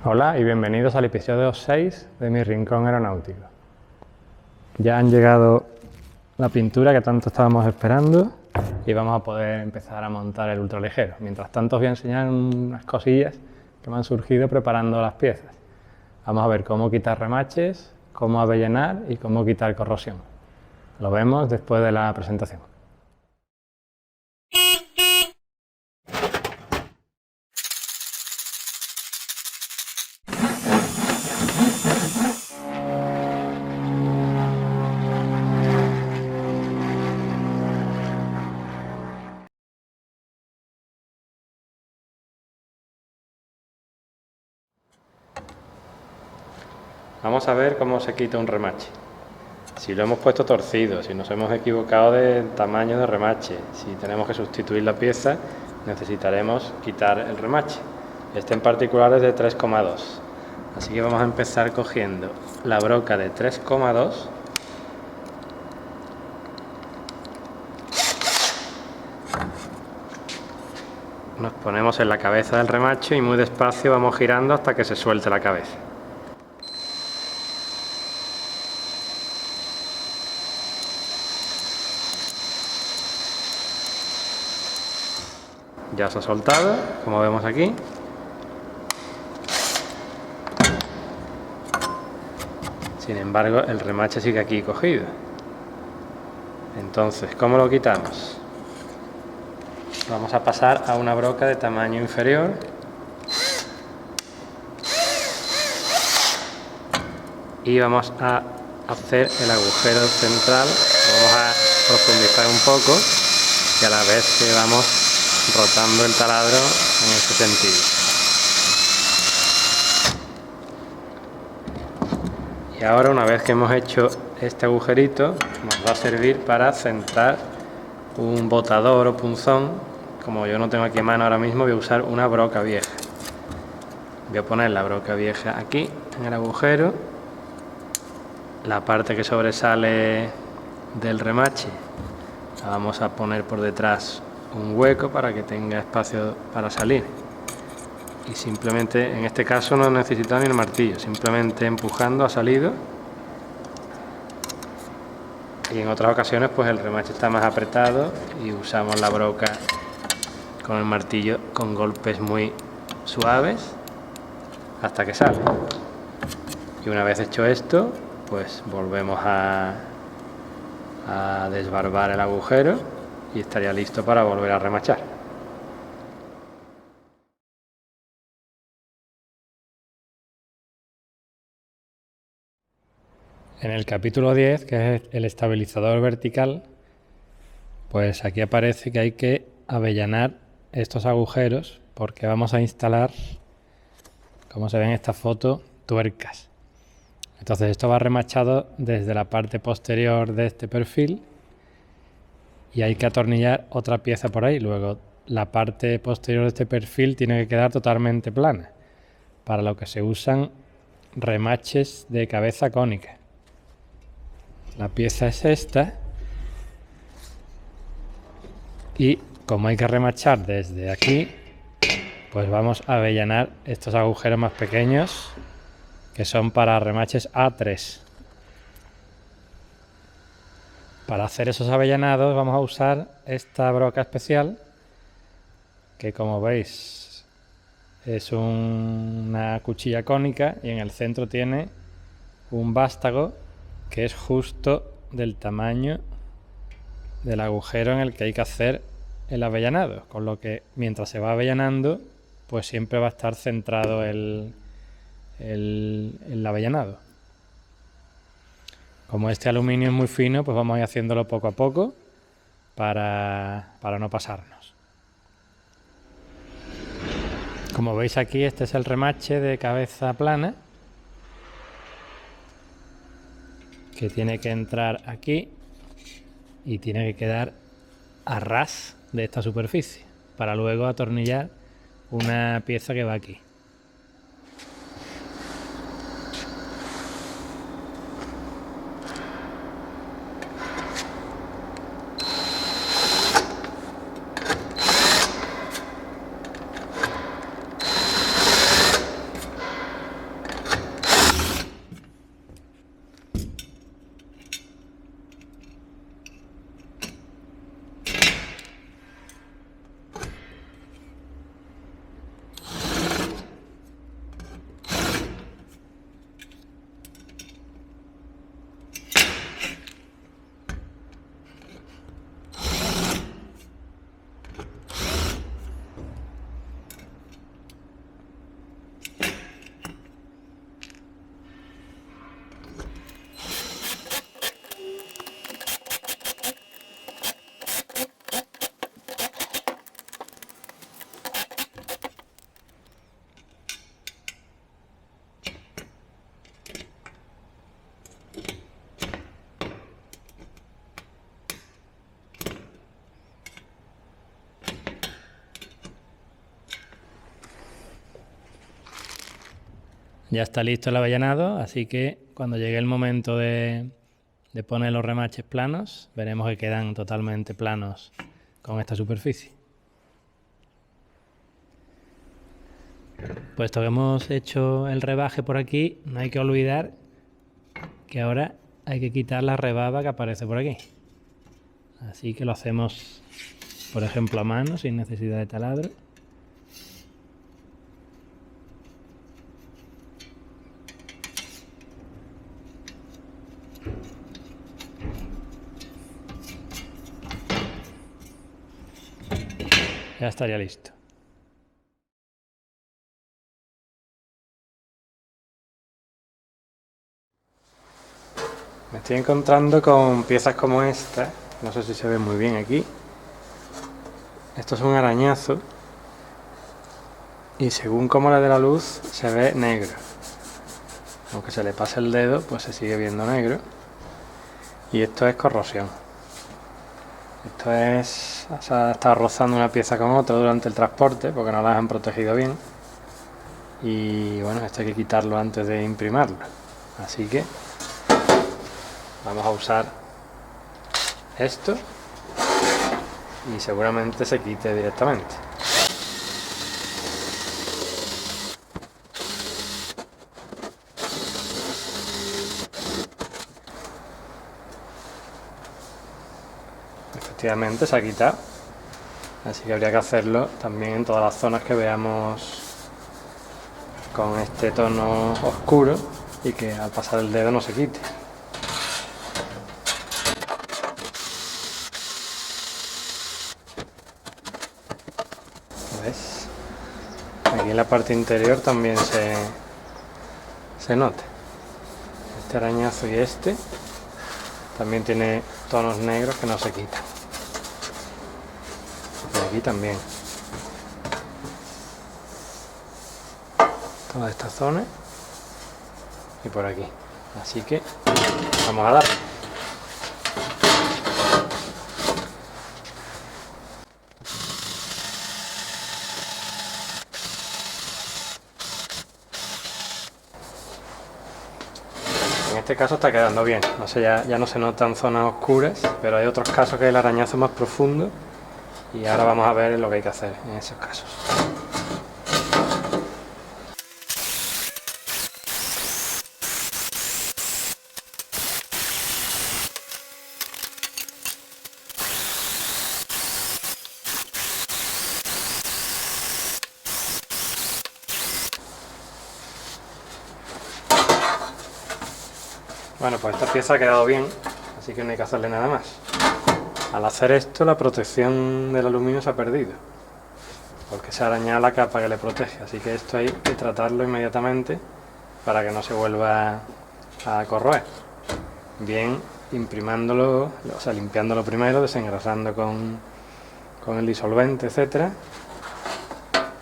Hola y bienvenidos al episodio 6 de Mi Rincón Aeronáutico. Ya han llegado la pintura que tanto estábamos esperando y vamos a poder empezar a montar el ultraligero. Mientras tanto os voy a enseñar unas cosillas que me han surgido preparando las piezas. Vamos a ver cómo quitar remaches, cómo avellenar y cómo quitar corrosión. Lo vemos después de la presentación. Vamos a ver cómo se quita un remache. Si lo hemos puesto torcido, si nos hemos equivocado de tamaño de remache, si tenemos que sustituir la pieza, necesitaremos quitar el remache. Este en particular es de 3,2. Así que vamos a empezar cogiendo la broca de 3,2. Nos ponemos en la cabeza del remache y muy despacio vamos girando hasta que se suelte la cabeza. Ya se ha soltado, como vemos aquí. Sin embargo, el remache sigue aquí cogido. Entonces, ¿cómo lo quitamos? Vamos a pasar a una broca de tamaño inferior. Y vamos a hacer el agujero central. Vamos a profundizar un poco y a la vez que vamos rotando el taladro en este sentido. Y ahora, una vez que hemos hecho este agujerito, nos va a servir para centrar un botador o punzón. Como yo no tengo aquí a mano ahora mismo, voy a usar una broca vieja. Voy a poner la broca vieja aquí en el agujero. La parte que sobresale del remache la vamos a poner por detrás un hueco para que tenga espacio para salir. Y simplemente, en este caso no necesita ni el martillo, simplemente empujando ha salido. Y en otras ocasiones pues el remache está más apretado y usamos la broca con el martillo con golpes muy suaves hasta que sale. Y una vez hecho esto, pues volvemos a desbarbar el agujero y estaría listo para volver a remachar. En el capítulo 10, que es el estabilizador vertical, pues aquí aparece que hay que avellanar estos agujeros porque vamos a instalar, como se ve en esta foto, tuercas. Entonces esto va remachado desde la parte posterior de este perfil y hay que atornillar otra pieza por ahí. Luego la parte posterior de este perfil tiene que quedar totalmente plana, para lo que se usan remaches de cabeza cónica. La pieza es esta y como hay que remachar desde aquí, pues vamos a avellanar estos agujeros más pequeños que son para remaches A3. Para hacer esos avellanados vamos a usar esta broca especial que, como veis, es una cuchilla cónica y en el centro tiene un vástago que es justo del tamaño del agujero en el que hay que hacer el avellanado, con lo que mientras se va avellanando pues siempre va a estar centrado el avellanado. Como este aluminio es muy fino, pues vamos a ir haciéndolo poco a poco para no pasarnos. Como veis aquí, este es el remache de cabeza plana que tiene que entrar aquí y tiene que quedar a ras de esta superficie para luego atornillar una pieza que va aquí. Ya está listo el avellanado, así que cuando llegue el momento de poner los remaches planos, veremos que quedan totalmente planos con esta superficie. Puesto que hemos hecho el rebaje por aquí, no hay que olvidar que ahora hay que quitar la rebaba que aparece por aquí. Así que lo hacemos, por ejemplo, a mano, sin necesidad de taladro. Ya estaría listo. Me estoy encontrando con piezas como esta, no sé si se ve muy bien aquí. Esto es un arañazo y según cómo le dé la luz se ve negro. Aunque se le pase el dedo, pues se sigue viendo negro. Y esto es corrosión. Esto es, se ha estado rozando una pieza con otra durante el transporte porque no las han protegido bien. Y bueno, esto hay que quitarlo antes de imprimarlo. Así que vamos a usar esto y seguramente se quite directamente. Efectivamente se ha quitado, así que habría que hacerlo también en todas las zonas que veamos con este tono oscuro y que al pasar el dedo no se quite. ¿Ves? Aquí en la parte interior también se nota. Este arañazo y este también tiene tonos negros que no se quitan. Y aquí también. Toda esta zona y por aquí. Así que vamos a darle. En este caso está quedando bien, no sé, ya no se notan zonas oscuras, pero hay otros casos que el arañazo es más profundo y ahora vamos a ver lo que hay que hacer en esos casos. Bueno, pues esta pieza ha quedado bien, así que no hay que hacerle nada más. Al hacer esto, la protección del aluminio se ha perdido, porque se ha dañado la capa que le protege, así que esto hay que tratarlo inmediatamente para que no se vuelva a corroer. Bien imprimándolo, o sea, limpiándolo primero, desengrasando con el disolvente, etcétera,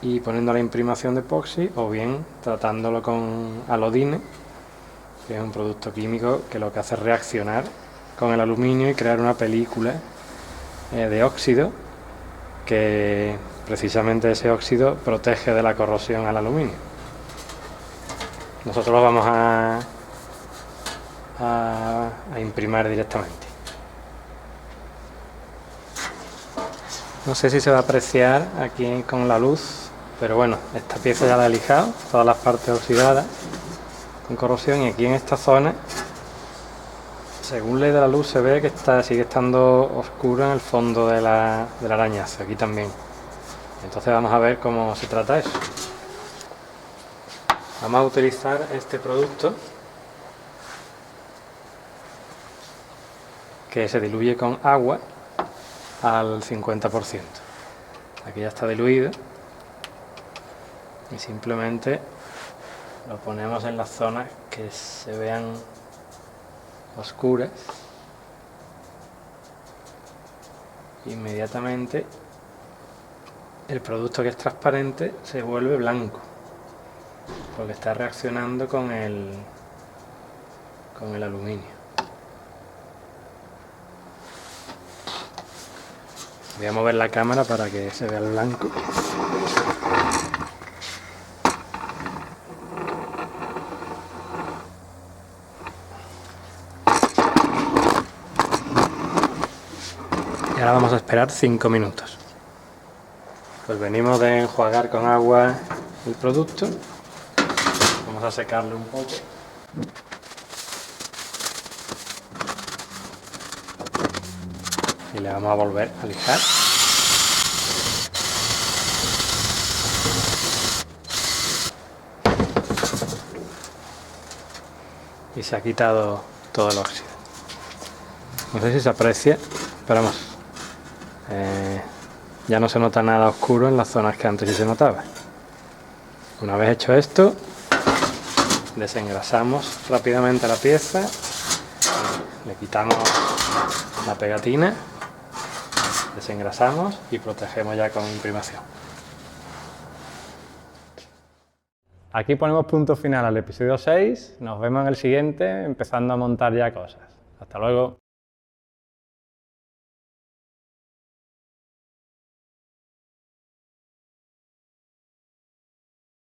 y poniendo la imprimación de epoxi, o bien tratándolo con alodine, que es un producto químico que lo que hace es reaccionar con el aluminio y crear una película de óxido, que precisamente ese óxido protege de la corrosión al aluminio. Nosotros lo vamos a imprimir directamente. No sé si se va a apreciar aquí con la luz, pero bueno, esta pieza ya la he lijado, todas las partes oxidadas con corrosión, y aquí en esta zona, según le da la luz, se ve que sigue estando oscuro en el fondo de la arañazo, aquí también. Entonces vamos a ver cómo se trata eso. Vamos a utilizar este producto que se diluye con agua al 50%. Aquí ya está diluido y simplemente lo ponemos en las zonas que se vean oscuras. Inmediatamente el producto, que es transparente, se vuelve blanco porque está reaccionando con el aluminio. Voy a mover la cámara para que se vea el blanco. Ahora vamos a esperar 5 minutos. Pues venimos de enjuagar con agua el producto. Vamos a secarlo un poco. Y le vamos a volver a lijar. Y se ha quitado todo el óxido. No sé si se aprecia, pero vamos, ya no se nota nada oscuro en las zonas que antes sí se notaba. Una vez hecho esto, desengrasamos rápidamente la pieza, le quitamos la pegatina, desengrasamos y protegemos ya con imprimación. Aquí ponemos punto final al episodio 6, nos vemos en el siguiente empezando a montar ya cosas. Hasta luego.